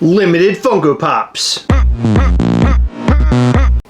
Limited Funko Pops.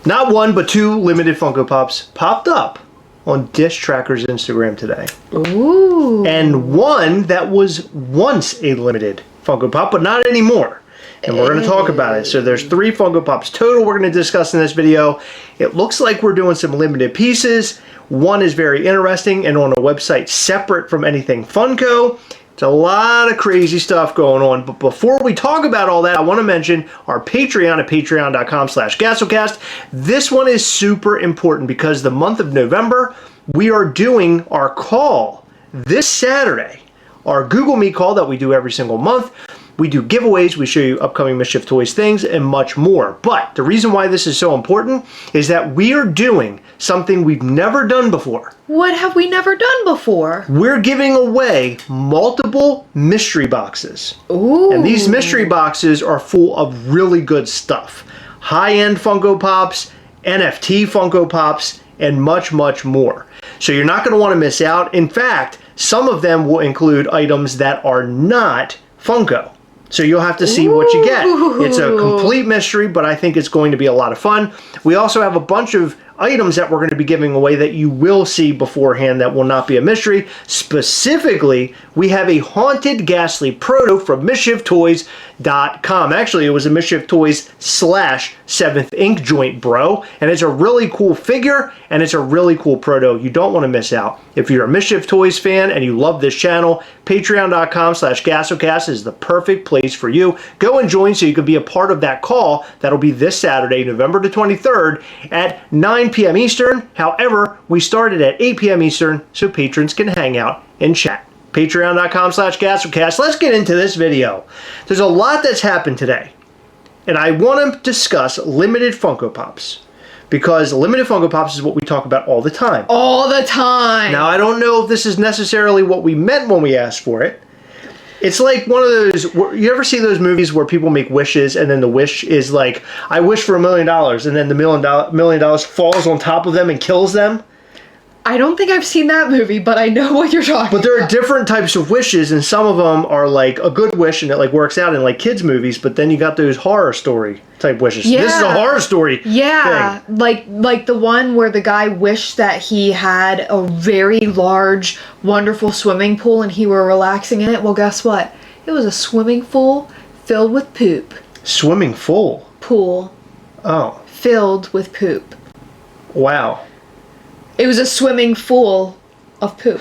Not one, but two limited Funko Pops popped up on Dish Tracker's Instagram today. Ooh. And one that was once a limited Funko Pop, but not anymore. And we're going to talk about it. So there's 3 Funko Pops total we're going to discuss in this video. It looks like we're doing some limited pieces. One is very interesting and on a website separate from anything Funko. It's a lot of crazy stuff going on. But before we talk about all that, I want to mention our Patreon at patreon.com/Gastlecast. This one is super important because the month of November, we are doing our call this Saturday. Our Google Meet call that we do every single month. We do giveaways, we show you upcoming Mischief Toys things, and much more. But the reason why this is so important is that we are doing something we've never done before. What have we never done before? We're giving away multiple mystery boxes. Ooh. And these mystery boxes are full of really good stuff. High-end Funko Pops, NFT Funko Pops, and much, much more. So you're not going to want to miss out. In fact, some of them will include items that are not Funko. So you'll have to see what you get. It's a complete mystery, but I think it's going to be a lot of fun. We also have a bunch of items that we're going to be giving away that you will see beforehand that will not be a mystery. Specifically, we have a Haunted Ghastly Proto from MISCHIEFtoys.com. Actually, it was a Mischief Toys / 7th Ink Joint, bro. And it's a really cool figure, and it's a really cool proto. You don't want to miss out. If you're a Mischief Toys fan and you love this channel, patreon.com/Gastlecast is the perfect place for you. Go and join so you can be a part of that call. That'll be this Saturday, November the 23rd at 9 p.m. Eastern. However, we started at 8 p.m. Eastern so patrons can hang out and chat. Patreon.com/Gastlecast. Let's get into this video. There's a lot that's happened today. And I want to discuss limited Funko Pops. Because limited Funko Pops is what we talk about all the time. All the time. Now, I don't know if this is necessarily what we meant when we asked for it. It's like one of those, you ever see those movies where people make wishes and then the wish is like, I wish for $1 million, and then the $1 million falls on top of them and kills them? I don't think I've seen that movie, but I know what you're talking about. But there are different types of wishes, and some of them are like a good wish and it like works out in like kids movies, but then you got those horror story type wishes. Yeah. This is a horror story thing. Like the one where the guy wished that he had a very large, wonderful swimming pool and he were relaxing in it. Well, guess what? It was a swimming pool filled with poop. Swimming pool? Pool. Oh. Filled with poop. Wow. It was a swimming pool of poop.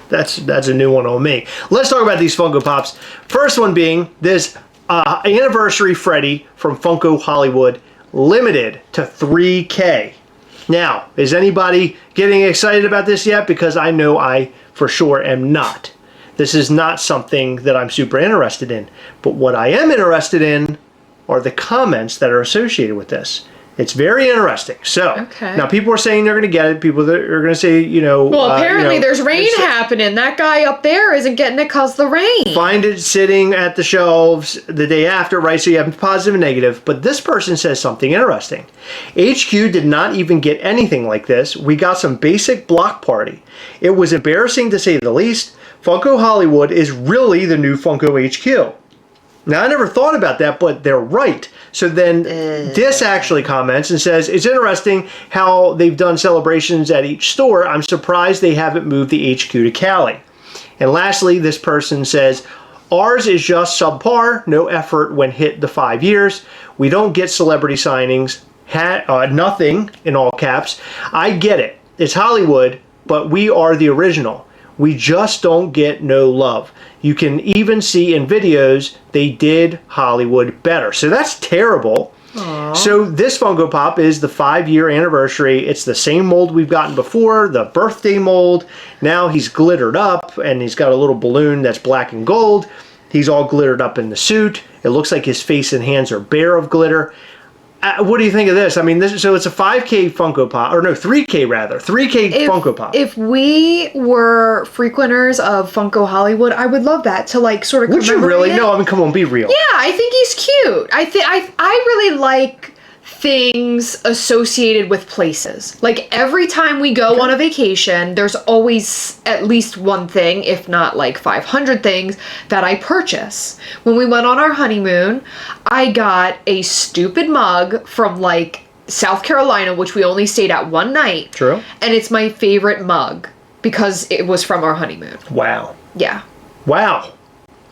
That's a new one on me. Let's talk about these Funko Pops. First one being this Anniversary Freddy from Funko Hollywood, limited to 3K. Now, is anybody getting excited about this yet? Because I know I for sure am not. This is not something that I'm super interested in. But what I am interested in are the comments that are associated with this. It's very interesting. So, Now people are saying they're going to get it. People that are going to say, you know... Well, apparently there's rain happening. That guy up there isn't getting it because the rain. Find it sitting at the shelves the day after, right? So you have positive and negative. But this person says something interesting. HQ did not even get anything like this. We got some basic block party. It was embarrassing to say the least. Funko Hollywood is really the new Funko HQ. Now, I never thought about that, but they're right. So then this actually comments and says, it's interesting how they've done celebrations at each store. I'm surprised they haven't moved the HQ to Cali. And lastly, this person says, ours is just subpar, no effort when hit the 5 years. We don't get celebrity signings, nothing in all caps. I get it. It's Hollywood, but we are the original. We just don't get no love. You can even see in videos they did Hollywood better. So that's terrible. Aww. So this Funko Pop is the 5-year anniversary. It's the same mold we've gotten before, the birthday mold. Now he's glittered up and he's got a little balloon that's black and gold. He's all glittered up in the suit. It looks like his face and hands are bare of glitter. What do you think of this? I mean, so it's a 5K Funko Pop, or no, 3K rather. 3K Funko Pop. If we were frequenters of Funko Hollywood, I would love that to like sort of Would you really? No, I mean, come on, be real. Yeah, I think he's cute. I really like things associated with places. Like every time we go on a vacation, there's always at least one thing, if not like 500 things, that I purchase. When we went on our honeymoon, I got a stupid mug from like South Carolina, which we only stayed at one night. True. And it's my favorite mug because it was from our honeymoon. Wow. Yeah. Wow.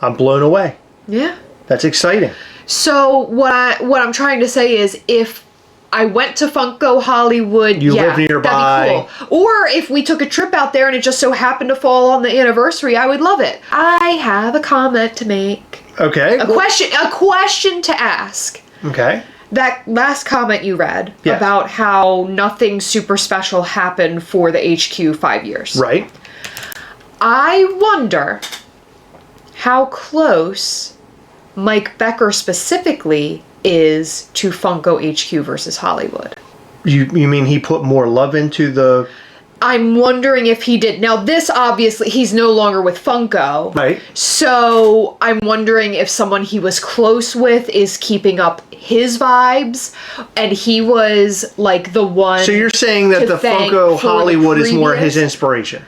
I'm blown away. Yeah. That's exciting. So what I'm trying to say is, if I went to Funko Hollywood, You live nearby. that'd be cool. Or if we took a trip out there and it just so happened to fall on the anniversary, I would love it. I have a comment to make. Okay. A question to ask. Okay. That last comment you read Yes. about how nothing super special happened for the HQ 5 years. Right. I wonder how close Mike Becker specifically is to Funko HQ versus Hollywood. You mean he put more love into the... I'm wondering if he did. Now, this obviously, he's no longer with Funko. Right. So I'm wondering if someone he was close with is keeping up his vibes, and he was like the one. So you're saying that to the thank Funko for the Hollywood is more previous- his inspiration?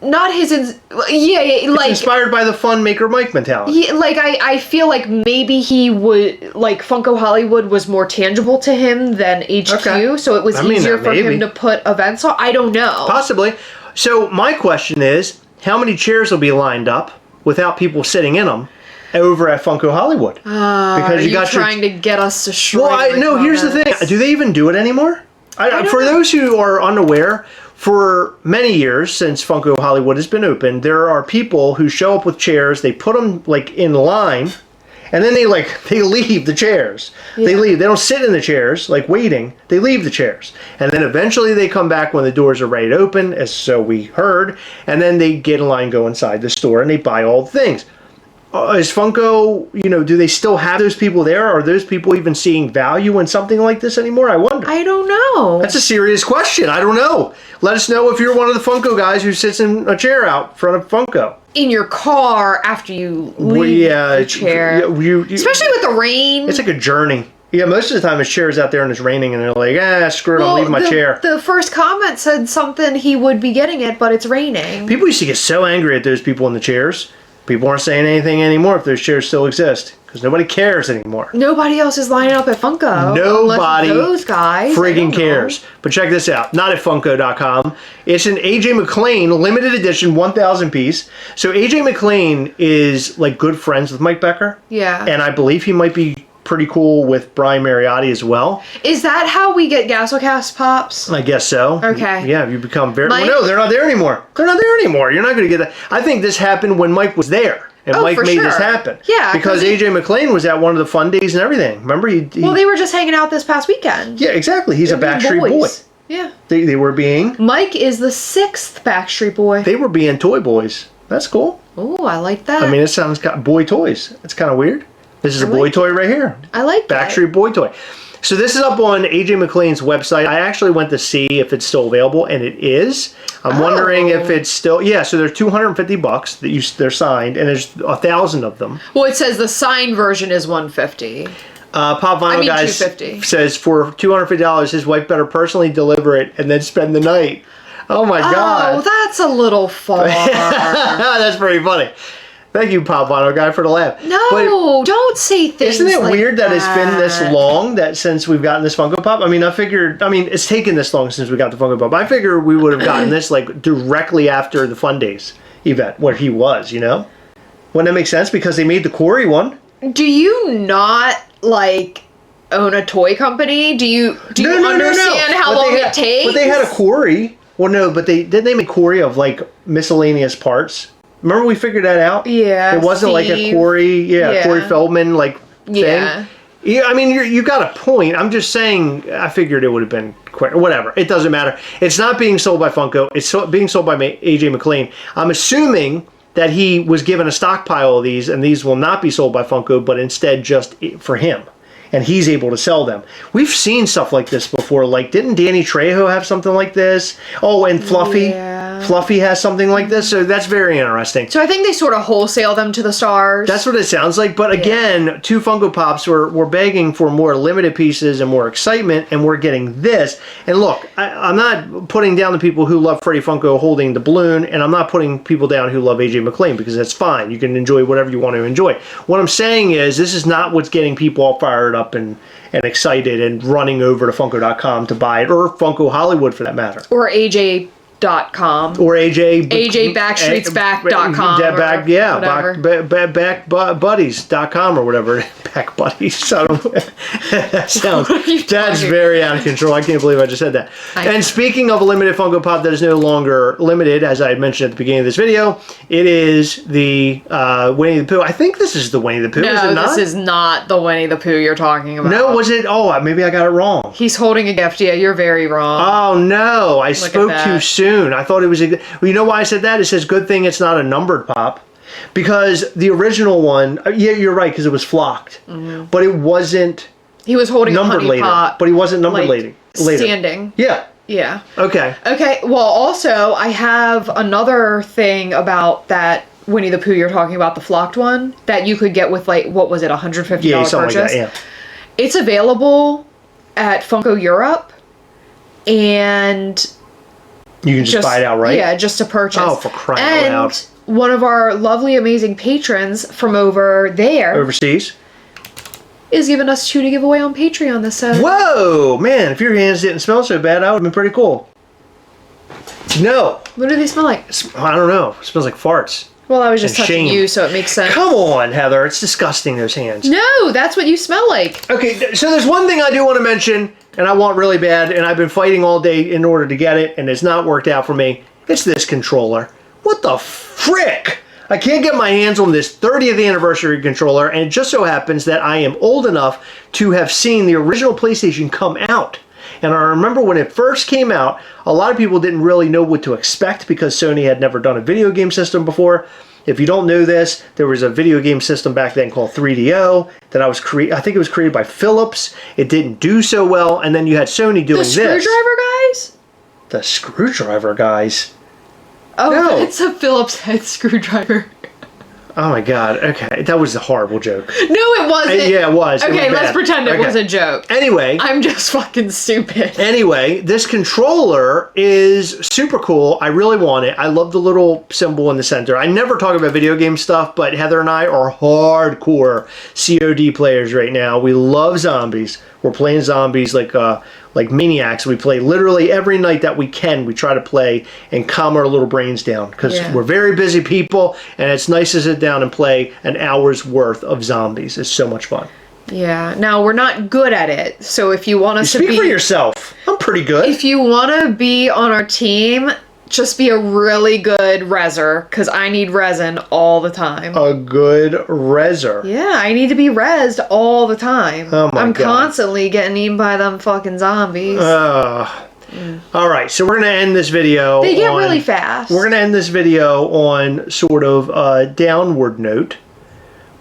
Not his, like, It's inspired by the fun maker Mike mentality. yeah, like I feel like maybe he would, like, Funko Hollywood was more tangible to him than HQ, Okay. so it was I mean, easier for maybe. him to put events on. I don't know. Possibly. So my question is, how many chairs will be lined up without people sitting in them over at Funko Hollywood? Because Are you trying to get us to shrink? Well, no. Here's the thing. Do they even do it anymore? For those who are unaware, for many years since Funko Hollywood has been open, there are people who show up with chairs. They put them like in line, and then they leave the chairs. Yeah. They leave. They don't sit in the chairs like waiting. They leave the chairs, and then eventually they come back when the doors are ready to open, as so we heard, and then they get in line, go inside the store, and they buy all the things. Is Funko, do they still have those people there? Are those people even seeing value in something like this anymore? I wonder. I don't know. That's a serious question. I don't know. Let us know if you're one of the Funko guys who sits in a chair out front of Funko. In your car after you leave the chair. Especially with the rain. It's like a journey. Yeah, most of the time it's chairs out there and it's raining and they're like, screw it, I'll leave my chair. The first comment said something he would be getting it, but it's raining. People used to get so angry at those people in the chairs. People aren't saying anything anymore if those chairs still exist. Because nobody cares anymore. Nobody else is lining up at Funko. Nobody those guys. friggin' cares. But check this out. Not at Funko.com. It's an AJ McLean limited edition 1,000 piece. So AJ McLean is like good friends with Mike Becker. Yeah. And I believe he might be pretty cool with Brian Mariotti as well. Is that how we get Gastlecast pops? I guess so. Okay. Yeah, you become very... Mike? Well, no, they're not there anymore. They're not there anymore. You're not going to get that. I think this happened when Mike was there. And Mike for made sure. this happen. Yeah. Because AJ McLean was at one of the fun days and everything. Remember? Well, they were just hanging out this past weekend. Yeah, exactly. He's a They're Backstreet being Boy. boys. Yeah. They were being... Mike is the 6th Backstreet Boy. They were being toy boys. That's cool. Oh, I like that. I mean, it sounds boy toys. It's kind of weird. This is a boy toy right here. I like that. Backstreet Boy toy. So this is up on AJ McLean's website. I actually went to see if it's still available, and it is. I'm wondering if it's still... Yeah, so they're $250 that they're signed, and there's 1,000 of them. Well, it says the signed version is $150. Pop Vinyl Guys $250. says for $250, his wife better personally deliver it and then spend the night. Oh my God. Oh, that's a little far. That's pretty funny. Thank you, Pop Vinyl Guy, for the laugh. No, don't say things Isn't it like weird that it's been this long since we've gotten this Funko Pop? I mean, it's taken this long since we got the Funko Pop. I figure we would have gotten this like directly after the Fun Days event where he was, Wouldn't that make sense? Because they made the Corey one. Do you not like own a toy company? Do you understand how long it takes? But they had a Corey. Well, no, but they make Corey of like miscellaneous parts. Remember we figured that out? Yeah. It wasn't like a Corey, Corey Feldman like thing. Yeah. Yeah, I mean, you got a point. I'm just saying, I figured it would have been quick. Whatever. It doesn't matter. It's not being sold by Funko. It's being sold by AJ McLean. I'm assuming that he was given a stockpile of these, and these will not be sold by Funko, but instead just for him. And he's able to sell them. We've seen stuff like this before. Like, didn't Danny Trejo have something like this? Oh, and Fluffy. Yeah. Fluffy has something like this, so that's very interesting. So I think they sort of wholesale them to the stars. That's what it sounds like. But again, two Funko Pops were begging for more limited pieces and more excitement, and we're getting this. And look, I'm not putting down the people who love Freddy Funko holding the balloon, and I'm not putting people down who love AJ McLean, because that's fine. You can enjoy whatever you want to enjoy. What I'm saying is, this is not what's getting people all fired up and excited and running over to Funko.com to buy it, or Funko Hollywood for that matter. Or AJ.com. Or AJBackstreetsback.com. Backbuddies.com or whatever. Back buddies. I don't know. That's very out of control. I can't believe I just said that. And speaking of a limited Funko Pop that is no longer limited, as I had mentioned at the beginning of this video, it is the Winnie the Pooh. I think this is the Winnie the Pooh. No, is it not? This is not the Winnie the Pooh you're talking about. No, was it? Oh, maybe I got it wrong. He's holding a gift. Yeah, you're very wrong. Oh, no. I spoke too soon. I thought it was... Well, you know why I said that? It says, good thing it's not a numbered pop. Because the original one... Yeah, you're right, because it was flocked. But it wasn't... He was holding a honey later, pot. but he wasn't numbered later. Standing. Yeah. Yeah. Okay. Okay, well, also, I have another thing about that Winnie the Pooh you're talking about, the flocked one, that you could get with, like, what was it, $150 purchase? Like that, yeah. It's available at Funko Europe, and... You can just buy it outright? Yeah, just to purchase. Oh, for crying out loud. And one of our lovely, amazing patrons from over there... Overseas? ...is giving us 2 to give away on Patreon this Saturday. Whoa! Man, if your hands didn't smell so bad, that would have been pretty cool. No. What do they smell like? I don't know. It smells like farts. Well, I was just touching you, so it makes sense. Come on, Heather. It's disgusting, those hands. No, that's what you smell like. Okay, so there's one thing I do want to mention, and I want really bad, and I've been fighting all day in order to get it, and it's not worked out for me. It's this controller. What the frick? I can't get my hands on this 30th anniversary controller, and it just so happens that I am old enough to have seen the original PlayStation come out. And I remember when it first came out, a lot of people didn't really know what to expect because Sony had never done a video game system before. If you don't know this, there was a video game system back then called 3DO that I think it was created by Philips. It didn't do so well, and then you had Sony doing this. The screwdriver guys? The screwdriver guys? Oh, no. It's a Phillips head screwdriver. Oh my god, okay. That was a horrible joke. No, it wasn't. Yeah, it was. Okay, let's pretend it was a joke. Anyway. I'm just fucking stupid. Anyway, this controller is super cool. I really want it. I love the little symbol in the center. I never talk about video game stuff, but Heather and I are hardcore COD players right now. We love zombies. We're playing zombies like maniacs. We play literally every night that we can. We try to play and calm our little brains down because we're very busy people, and it's nice to sit down and play an hour's worth of zombies. It's so much fun. Yeah. Now, we're not good at it, so if you want us to be... Speak for yourself. I'm pretty good. If you want to be on our team, just be a really good reser, because I need resin all the time. A good reser. Yeah, I need to be rezzed all the time. Oh my I'm God. constantly getting eaten by them fucking zombies. All right, so we're going to end this video. They get really fast. We're going to end this video on sort of a downward note.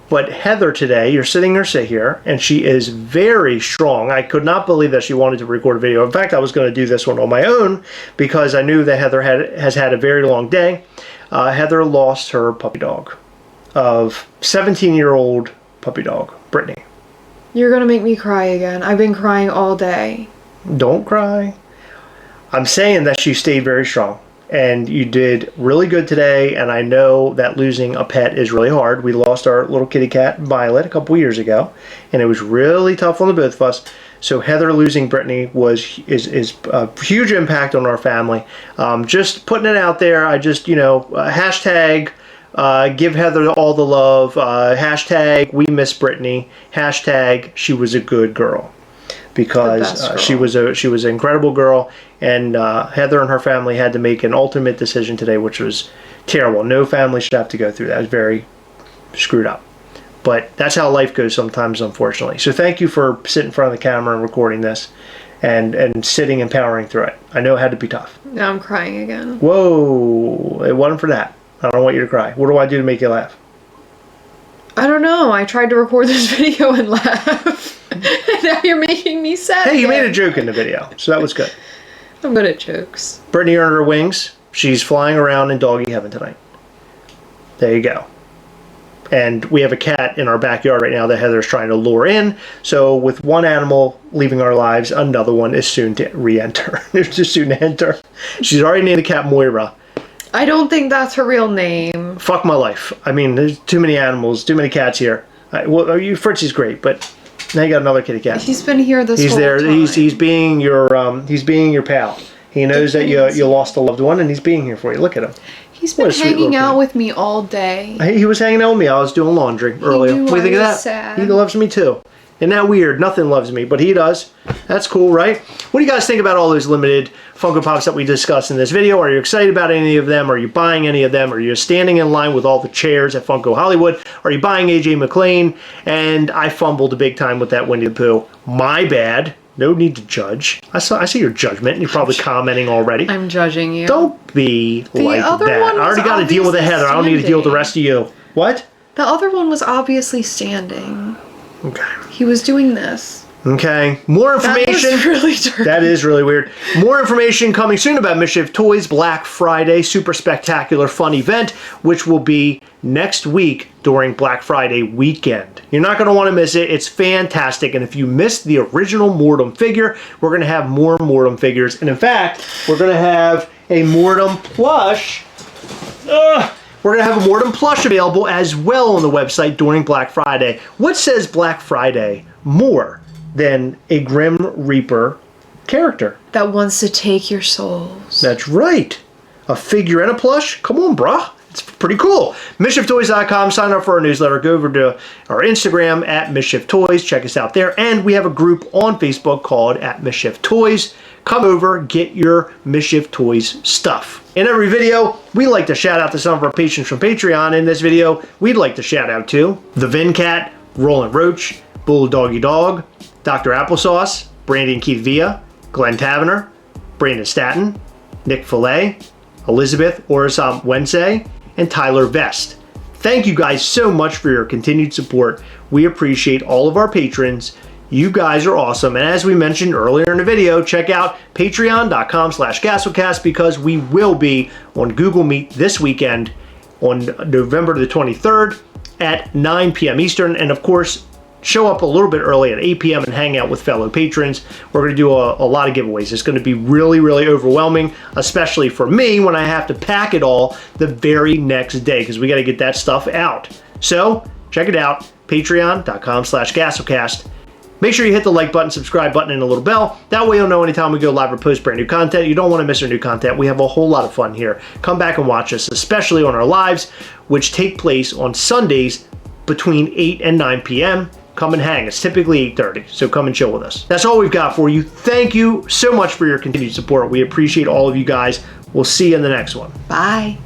But Heather today, you're sitting her sit here, and she is very strong. I could not believe that she wanted to record a video. In fact, I was going to do this one on my own because I knew that Heather has had a very long day. Heather lost her puppy dog of 17-year-old puppy dog, Brittany. You're going to make me cry again. I've been crying all day. Don't cry. I'm saying that she stayed very strong. And you did really good today, and I know that losing a pet is really hard. We lost our little kitty cat, Violet, a couple years ago, and it was really tough on the both of us. So Heather losing Brittany is a huge impact on our family. Just putting it out there, I just, hashtag give Heather all the love, hashtag we miss Brittany, hashtag she was a good girl. Because she was an incredible girl, and Heather and her family had to make an ultimate decision today, which was terrible. No family should have to go through that. It was very screwed up. But that's how life goes sometimes, unfortunately. So thank you for sitting in front of the camera and recording this, and sitting and powering through it. I know it had to be tough. Now I'm crying again. Whoa, it wasn't for that. I don't want you to cry. What do I do to make you laugh? I don't know. I tried to record this video and laugh. Now you're making me sad. Hey, you again. made a joke in the video, so that was good. I'm good at jokes. Brittany earned her wings. She's flying around in doggy heaven tonight. There you go. And we have a cat in our backyard right now that Heather's trying to lure in. So with one animal leaving our lives, another one is soon to re-enter. It's just soon to enter. She's already named the cat Moira. I don't think that's her real name. Fuck my life. I mean, there's too many animals, too many cats here. Fritzy's great, but now you got another kitty cat. He's been here this whole there. time. He's being your pal. He knows that you lost a loved one, and he's being here for you. Look at him. He's been hanging out with me all day. He was hanging out with me. I was doing laundry earlier. What do you think of that? Sad. He loves me too. Isn't that weird? Nothing loves me, but he does. That's cool, right? What do you guys think about all those limited Funko Pops that we discussed in this video? Are you excited about any of them? Are you buying any of them? Are you standing in line with all the chairs at Funko Hollywood? Are you buying AJ McLean? And I fumbled a big time with that Winnie the Pooh. My bad. No need to judge. I see your judgment, and you're probably commenting already. I'm judging you. Don't be like that. I already got to deal with the Heather. I don't need to deal with the rest of you. What? The other one was obviously standing. Okay. He was doing this. Okay. More information. That is really dirty. That is really weird. More information coming soon about Mischief Toys Black Friday super spectacular fun event, which will be next week during Black Friday weekend. You're not going to want to miss it. It's fantastic. And if you missed the original Mortem figure, we're going to have more Mortem figures. And in fact, we're going to have a Mortem plush. We're going to have a Mortem plush available as well on the website during Black Friday. What says Black Friday more than a Grim Reaper character? That wants to take your souls. That's right. A figure and a plush? Come on, brah. It's pretty cool. MischiefToys.com. Sign up for our newsletter. Go over to our Instagram at Mischief Toys. Check us out there. And we have a group on Facebook called at Mischief Toys. Come over, get your Mischief Toys stuff. In every video, we like to shout out to some of our patrons from Patreon. In this video, we'd like to shout out to The Vin Cat, Roland Roach, Bulldoggy Dog, Dr. Applesauce, Brandon Keith Villa, Glenn Tavener, Brandon Staton, Nick Fillet, Elizabeth Orisam Wednesday, and Tyler Vest. Thank you guys so much for your continued support. We appreciate all of our patrons. You guys are awesome. And as we mentioned earlier in the video, check out patreon.com/Gastlecast because we will be on Google Meet this weekend on November the 23rd at 9 p.m. Eastern. And of course, show up a little bit early at 8 p.m. and hang out with fellow patrons. We're going to do a lot of giveaways. It's going to be really, really overwhelming, especially for me when I have to pack it all the very next day because we got to get that stuff out. So check it out, patreon.com/Gastlecast. Make sure you hit the like button, subscribe button, and a little bell. That way you'll know anytime we go live or post brand new content. You don't want to miss our new content. We have a whole lot of fun here. Come back and watch us, especially on our lives, which take place on Sundays between 8 and 9 p.m. Come and hang. It's typically 8:30, so come and chill with us. That's all we've got for you. Thank you so much for your continued support. We appreciate all of you guys. We'll see you in the next one. Bye.